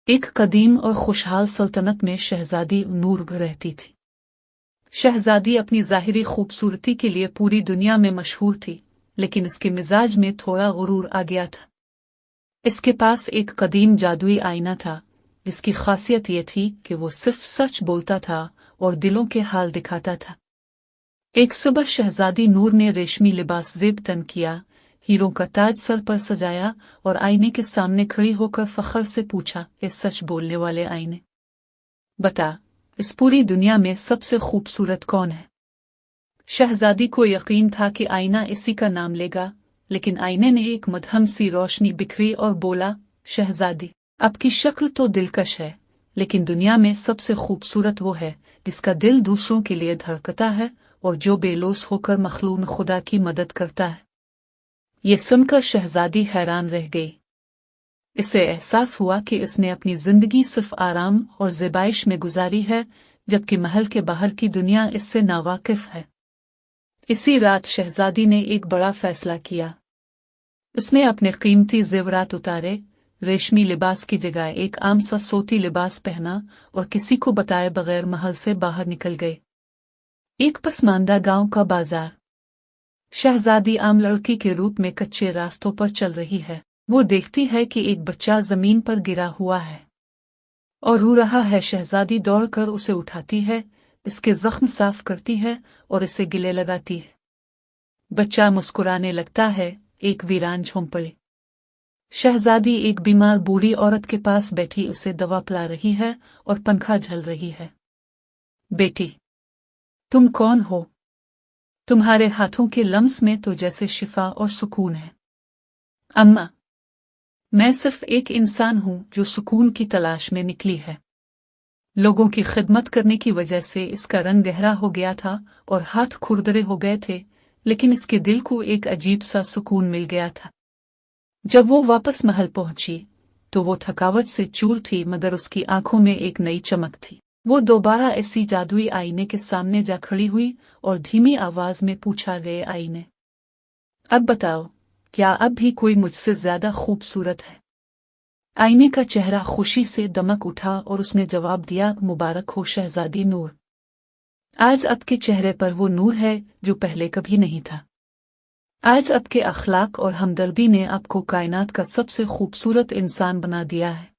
एक कदीम और खुशहाल सल्तनत में शहजादी नूर रहती थी। शहजादी अपनी ज़ाहिरी खूबसूरती के लिए पूरी दुनिया में मशहूर थी, लेकिन उसके मिजाज में थोड़ा गुरूर आ गया था। इसके पास एक कदीम जादुई आईना था, जिसकी खासियत ये थी कि वो सिर्फ सच बोलता था और दिलों के हाल दिखाता था। एक सुबह शहजादी नूर ने रेशमी लिबास ज़ेब तन किया, हीरों का ताज सर पर सजाया और आईने के सामने खड़ी होकर फख्र से पूछा, ये सच बोलने वाले आईने, बता, इस पूरी दुनिया में सबसे खूबसूरत कौन है? शहजादी को यकीन था कि आईना इसी का नाम लेगा, लेकिन आईने ने एक मध्यम सी रोशनी बिखरी और बोला, शहजादी, आपकी शक्ल तो दिलकश है, लेकिन दुनिया में सबसे खूबसूरत वो है जिसका दिल दूसरों के लिए धड़कता है और जो बेलौस होकर मखलूक खुदा की मदद करता है। ये सुनकर शहजादी हैरान रह गई। इसे एहसास हुआ कि इसने अपनी जिंदगी सिर्फ आराम और ज़िबाइश में गुजारी है, जबकि महल के बाहर की दुनिया इससे नावाकिफ है। इसी रात शहजादी ने एक बड़ा फैसला किया। उसने अपने कीमती ज़ेवरात उतारे, रेशमी लिबास की जगह एक आम सा सूती लिबास पहना और किसी को बताए बगैर महल से बाहर निकल गए। एक पसमानदा गांव का बाजार। शहजादी आम लड़की के रूप में कच्चे रास्तों पर चल रही है। वो देखती है कि एक बच्चा जमीन पर गिरा हुआ है और रो रहा है। शहजादी दौड़कर उसे उठाती है, इसके जख्म साफ करती है और इसे गले लगाती है। बच्चा मुस्कुराने लगता है, एक वीरान झोंपड़ी। शहजादी एक बीमार बूढ़ी औरत के पास बैठी उसे दवा पिला रही है और पंखा झल रही है। बेटी, तुम कौन हो? तुम्हारे हाथों के लम्स में तो जैसे शिफा और सुकून है। अम्मा, मैं सिर्फ एक इंसान हूं जो सुकून की तलाश में निकली है। लोगों की खिदमत करने की वजह से इसका रंग गहरा हो गया था और हाथ खुरदरे हो गए थे, लेकिन इसके दिल को एक अजीब सा सुकून मिल गया था। जब वो वापस महल पहुंची तो वो थकावट से चूर थी, मगर उसकी आंखों में एक नई चमक थी। वो दोबारा ऐसी जादुई आईने के सामने जा खड़ी हुई और धीमी आवाज में पूछा, गए आईने, अब बताओ, क्या अब भी कोई मुझसे ज्यादा खूबसूरत है? आईने का चेहरा खुशी से दमक उठा और उसने जवाब दिया, मुबारक हो शहजादी नूर। आज आपके चेहरे पर वो नूर है जो पहले कभी नहीं था। आज आपके अखलाक और हमदर्दी ने आपको कायनात का सबसे खूबसूरत इंसान बना दिया है।